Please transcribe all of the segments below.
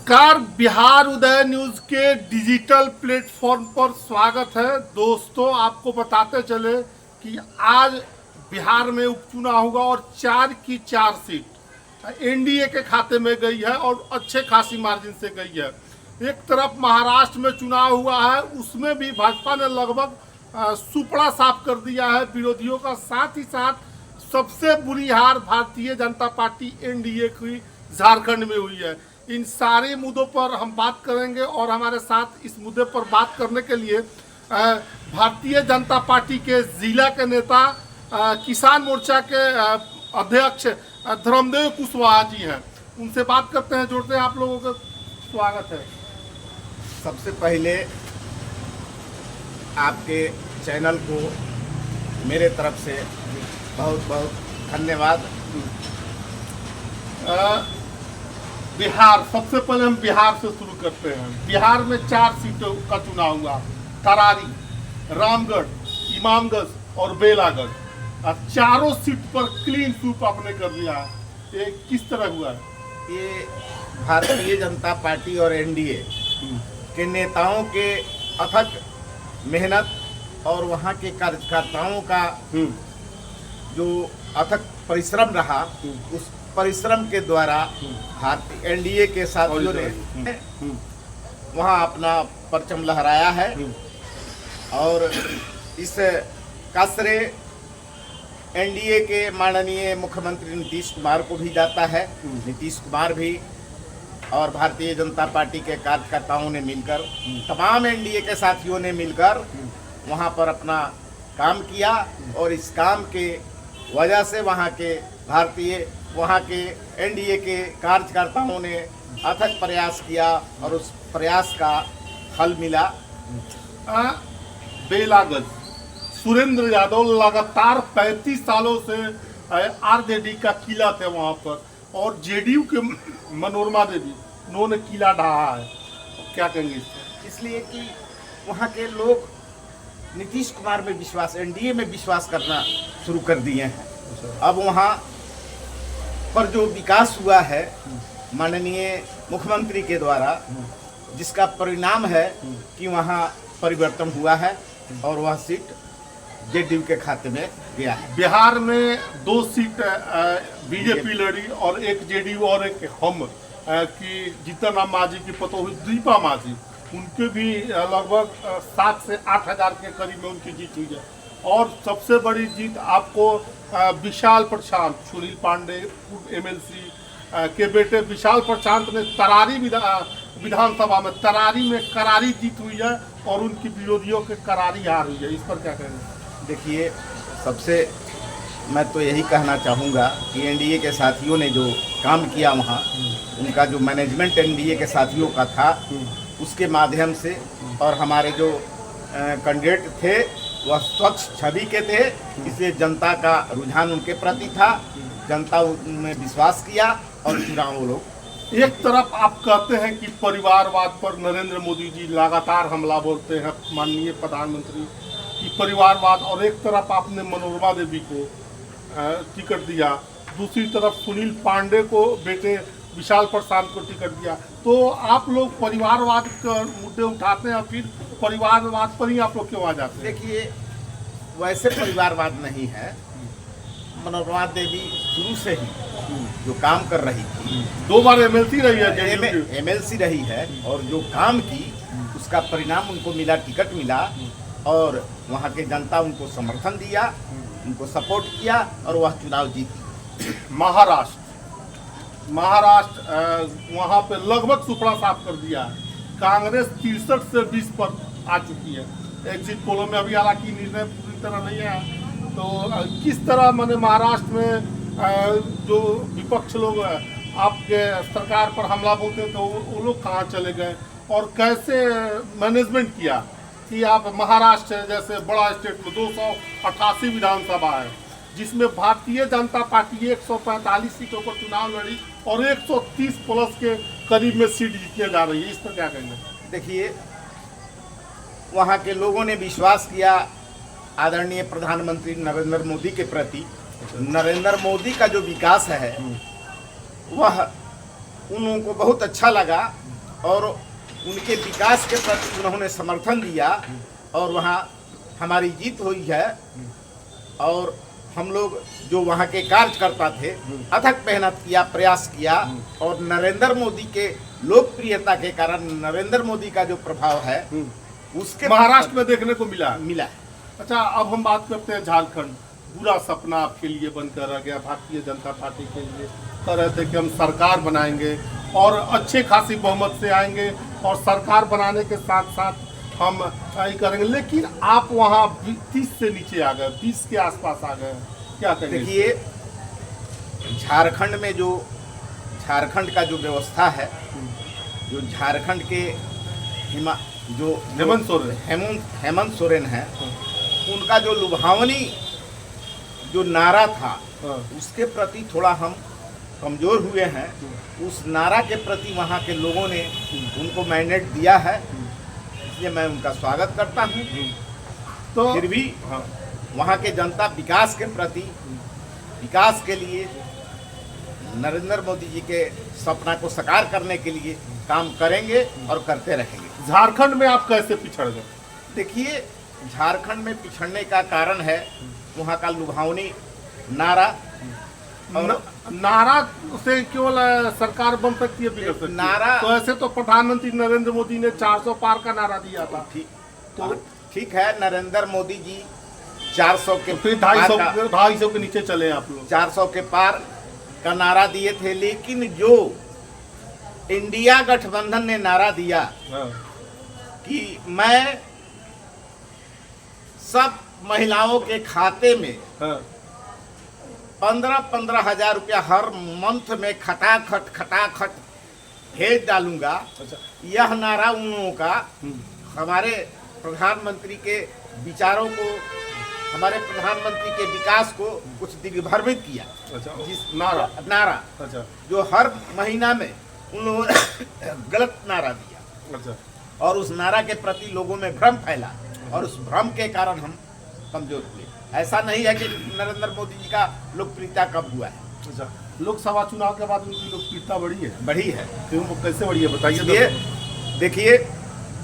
नमस्कार, बिहार उदय न्यूज के digital platform पर स्वागत है। दोस्तों, आपको बताते चले कि आज बिहार में उपचुनाव होगा और 4 की 4 सीट एनडीए के खाते में गई है और अच्छे खासी मार्जिन से गई है। एक तरफ महाराष्ट्र में चुनाव हुआ है, उसमें भी भाजपा ने लगभग सुपड़ा साफ कर दिया है विरोधियों का। साथ ही साथ सबसे बुरी हार भारतीय जनता पार्टी एनडीए की झारखंड में हुई है। इन सारे मुद्दों पर हम बात करेंगे और हमारे साथ इस मुद्दे पर बात करने के लिए भारतीय जनता पार्टी के जिला के नेता, किसान मोर्चा के अध्यक्ष धर्मदेव कुशवाहा जी हैं। उनसे बात करते हैं, जोड़ते हैं। आप लोगों का स्वागत है। सबसे पहले आपके चैनल को मेरे तरफ से बहुत बहुत धन्यवाद। बिहार, सबसे पहले हम बिहार से शुरू करते हैं। बिहार में 4 सीटों का चुनाव हुआ। तरारी, रामगढ़, इमामगंज और बेलागढ़। चारों सीट पर क्लीन स्वीप आपने कर दिया। ये किस तरह हुआ? ये भारतीय जनता पार्टी और एनडीए के नेताओं के अथक मेहनत और वहाँ के कार्यकर्ताओं का जो अथक परिश्रम रहा, उस परिश्रम के द्वारा भारतीय एनडीए के साथियों ने वहाँ अपना परचम लहराया है। और इस का श्रेय एनडीए के माननीय मुख्यमंत्री नीतीश कुमार को भी जाता है। नीतीश कुमार भी और भारतीय जनता पार्टी के कार्यकर्ताओं ने मिलकर, तमाम एनडीए के साथियों ने मिलकर वहाँ पर अपना काम किया और इस काम के वजह से वहाँ के एनडीए के कार्यकर्ताओं ने अथक प्रयास किया और उस प्रयास का फल मिला। बेलागढ़, सुरेंद्र यादव लगातार 35 सालों से आरजेडी का किला थे वहाँ पर, और जेडीयू के मनोरमा देवी, उन्होंने किला ढहा है। क्या कहेंगे इसको? इसलिए कि वहाँ के लोग नीतीश कुमार में विश्वास, एनडीए में विश्वास करना शुरू कर दिए हैं। अब वहाँ पर जो विकास हुआ है माननीय मुख्यमंत्री के द्वारा, जिसका परिणाम है कि वहाँ परिवर्तन हुआ है और वह सीट जेडीयू के खाते में गया है। बिहार में 2 सीट बीजेपी लड़ी और एक जेडीयू और एक हम की जीतन राम मांझी की पतोही दीपा मांझी, उनके भी लगभग 7 से 8 हज़ार के करीब में उनकी जीत हुई है। और सबसे बड़ी जीत आपको विशाल प्रशांत, सुनील पांडे एमएलसी के बेटे विशाल प्रशांत ने तरारी विधानसभा में करारी जीत हुई है और उनकी विरोधियों के करारी हार हुई है। इस पर क्या कहेंगे? देखिए, सबसे मैं तो यही कहना चाहूँगा कि एनडीए के साथियों ने जो काम किया वहाँ, उनका जो मैनेजमेंट एनडीए के साथियों का था, उसके माध्यम से, और हमारे जो कैंडिडेट थे वह स्वच्छ छवि के थे, इसलिए जनता का रुझान उनके प्रति था। जनता उनमें विश्वास किया और चुनाव लोग। एक तरफ आप कहते हैं कि परिवारवाद पर नरेंद्र मोदी जी लगातार हमला बोलते हैं, माननीय प्रधानमंत्री की परिवारवाद, और एक तरफ आपने मनोरमा देवी को टिकट दिया, दूसरी तरफ सुनील पांडे को बेटे विशाल प्रशांत को टिकट दिया। तो आप लोग परिवारवाद के मुद्दे उठाते हैं, फिर परिवारवाद पर ही आप लोग क्यों आ जाते हैं? देखिए, वैसे परिवारवाद नहीं है। मनोरमा देवी शुरू से ही जो काम कर रही थी, 2 बार एमएलसी रही है, एमएलसी रही है, और जो काम की उसका परिणाम उनको मिला, टिकट मिला, और वहाँ के जनता उनको समर्थन दिया, उनको सपोर्ट किया और वह चुनाव जीती। महाराष्ट्र वहाँ पे लगभग सुपड़ा साफ कर दिया है। कांग्रेस 63 से 20 पर आ चुकी है एग्जिट पोलों में। अभी हालांकि निर्णय पूरी तरह नहीं है। तो किस तरह मैंने महाराष्ट्र में जो विपक्ष लोग आपके सरकार पर हमला बोलते हैं, तो वो लोग कहाँ चले गए और कैसे मैनेजमेंट किया कि आप महाराष्ट्र जैसे बड़ा स्टेट में 288 विधानसभा है, जिसमें भारतीय जनता पार्टी 145 सीटों पर चुनाव लड़ी और 130 प्लस के करीब में सीट जीतने जा रही है। इस पर क्या कहेंगे? देखिए, वहाँ के लोगों ने विश्वास किया आदरणीय प्रधानमंत्री नरेंद्र मोदी के प्रति। नरेंद्र मोदी का जो विकास है वह उन लोगों को बहुत अच्छा लगा और उनके विकास के प्रति उन्होंने समर्थन दिया और वहाँ हमारी जीत हुई है। और हम लोग जो वहाँ के कार्यकर्ता थे अथक मेहनत किया, प्रयास किया और नरेंद्र मोदी के लोकप्रियता के कारण नरेंद्र मोदी का जो प्रभाव है उसके महाराष्ट्र में देखने को मिला मिला। अच्छा, अब हम बात करते हैं झारखंड। पूरा सपना आपके लिए बनकर रह गया, भारतीय जनता पार्टी के लिए कह रहे थे कि हम सरकार बनाएंगे और अच्छे खासी बहुमत से आएंगे और सरकार बनाने के साथ साथ हम ये करेंगे, लेकिन आप वहाँ 30 से नीचे आ गए, 20 के आसपास आ गए, क्या करेंगे? देखिए, झारखंड का जो व्यवस्था है, जो झारखंड के हेमंत सोरेन है, उनका जो लुभावनी जो नारा था उसके प्रति थोड़ा हम कमजोर हुए हैं। उस नारा के प्रति वहाँ के लोगों ने उनको मैंडेट दिया है, इसलिए मैं उनका स्वागत करता हूँ। तो फिर भी वहाँ के जनता विकास के प्रति, विकास के लिए, नरेंद्र मोदी जी के सपना को साकार करने के लिए काम करेंगे और करते रहेंगे। झारखंड में आप कैसे पिछड़ गए? देखिए, झारखंड में पिछड़ने का कारण है वहाँ का लुभावनी नारा। और नारा से केवल सरकार बन सकती है, बिगड़ सकती है। नारा तो ऐसे तो प्रधानमंत्री नरेंद्र मोदी ने 400 पार का नारा दिया था। ठीक है, नरेंद्र मोदी जी 400 के फिर 250 के नीचे चले आप लोग। 400 के पार का नारा दिए थे, लेकिन जो इंडिया गठबंधन ने नारा दिया कि मैं सब महिलाओं के खाते में 15-15 हजार रुपया हर मंथ में खटाखट भेज डालूंगा। अच्छा। यह नारा उन लोगों का हमारे प्रधानमंत्री के विचारों को, हमारे प्रधानमंत्री के विकास को कुछ दिग्भ्रमित किया। अच्छा। जिस नारा अच्छा, जो हर महीना में उन लोगों ने गलत नारा दिया। अच्छा। और उस नारा के प्रति लोगों में भ्रम फैला और उस भ्रम के कारण हम कमजोर हुए। ऐसा नहीं है कि नरेंद्र मोदी जी का लोकप्रियता कब हुआ है। अच्छा, लोकसभा चुनाव के बाद उनकी लोकप्रियता बढ़ी है। क्यों, कैसे बढ़ी है बताइए। देखिए,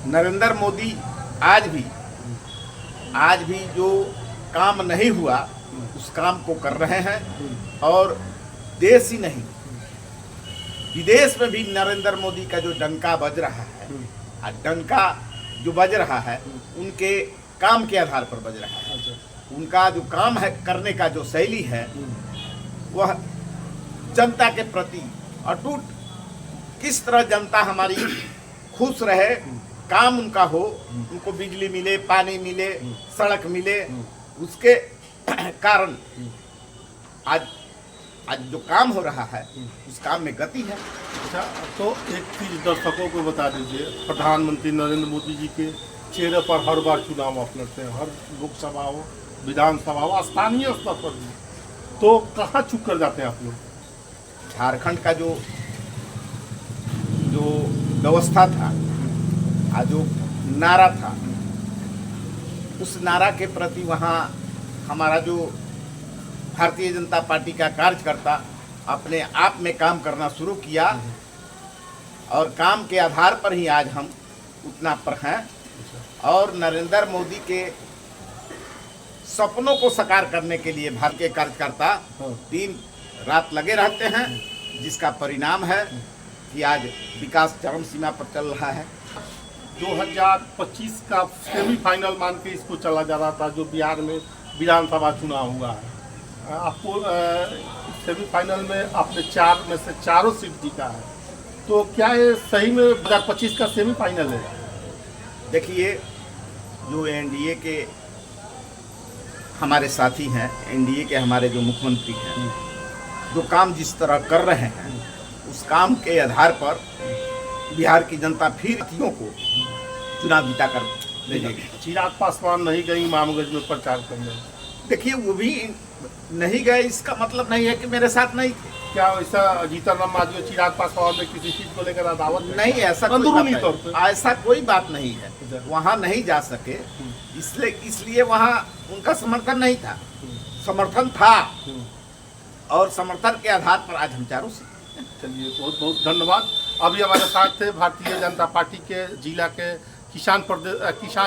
नरेंद्र मोदी आज भी जो काम नहीं हुआ उस काम को कर रहे हैं और देश ही नहीं विदेश में भी नरेंद्र मोदी का जो डंका बज रहा है, डंका जो बज रहा है उनके काम के आधार पर बज रहा है। उनका जो काम है, करने का जो शैली है, वह जनता के प्रति अटूट, किस तरह जनता हमारी खुश रहे, काम उनका हो, उनको बिजली मिले, पानी मिले, सड़क मिले, उसके कारण आज जो काम हो रहा है उस काम में गति है। अच्छा, तो एक चीज दर्शकों को बता दीजिए, प्रधानमंत्री नरेंद्र मोदी जी के चेहरे पर हर बार चुनाव आप लड़ते हैं, हर लोकसभा हो, विधानसभा हो, स्थानीय स्तर पर भी, तो कहाँ चुप कर जाते हैं आप लोग? झारखंड का जो व्यवस्था था, जो नारा था, उस नारा के प्रति वहाँ हमारा जो भारतीय जनता पार्टी का कार्यकर्ता अपने आप में काम करना शुरू किया और काम के आधार पर ही आज हम उतना पर हैं और नरेंद्र मोदी के सपनों को साकार करने के लिए भारतीय कार्यकर्ता दिन रात लगे रहते हैं, जिसका परिणाम है कि आज विकास चरम सीमा पर चल रहा है। 2025 का सेमीफाइनल मान के इसको चला जा रहा था, जो बिहार में विधानसभा चुनाव हुआ है। आपको सेमीफाइनल में आपने 4 में से 4 सीट जीता है, तो क्या ये सही में 2025 का सेमीफाइनल है? देखिए, जो एनडीए के हमारे साथी हैं, एनडीए के हमारे जो मुख्यमंत्री हैं, जो काम जिस तरह कर रहे हैं, उस काम के आधार पर बिहार की जनता फिर को चुनाव जीता कर भेजेगी। चिराग पासवान नहीं गई इमामगंज में प्रचार करने? देखिए, वो भी नहीं गए, इसका मतलब नहीं है कि मेरे साथ नहीं थे। क्या ऐसा जीतन राम मांझी, चिराग पासवान में किसी चीज को लेकर अदावत नहीं? ऐसा कोई बात नहीं है। वहाँ नहीं जा सके इसलिए वहाँ उनका समर्थन नहीं था, समर्थन था और समर्थन के आधार पर आज हम चारों से। चलिए, बहुत बहुत धन्यवाद। अभी हमारे साथ थे भारतीय जनता पार्टी के जिला के किसान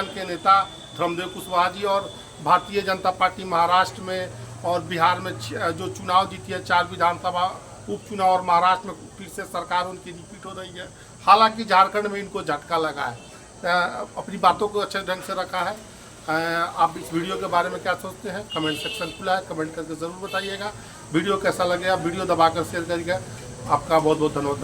के नेता धर्मदेव कुशवाहा जी, और भारतीय जनता पार्टी महाराष्ट्र में और बिहार में जो चुनाव जीती है, 4 विधानसभा उपचुनाव, और महाराष्ट्र में फिर से सरकार उनकी रिपीट हो रही है। हालांकि झारखंड में इनको झटका लगा है। अपनी बातों को अच्छे ढंग से रखा है। आप इस वीडियो के बारे में क्या सोचते हैं? कमेंट सेक्शन खुला है, कमेंट करके ज़रूर बताइएगा। वीडियो कैसा लगे, आप वीडियो दबाकर शेयर करिएगा। आपका बहुत बहुत धन्यवाद।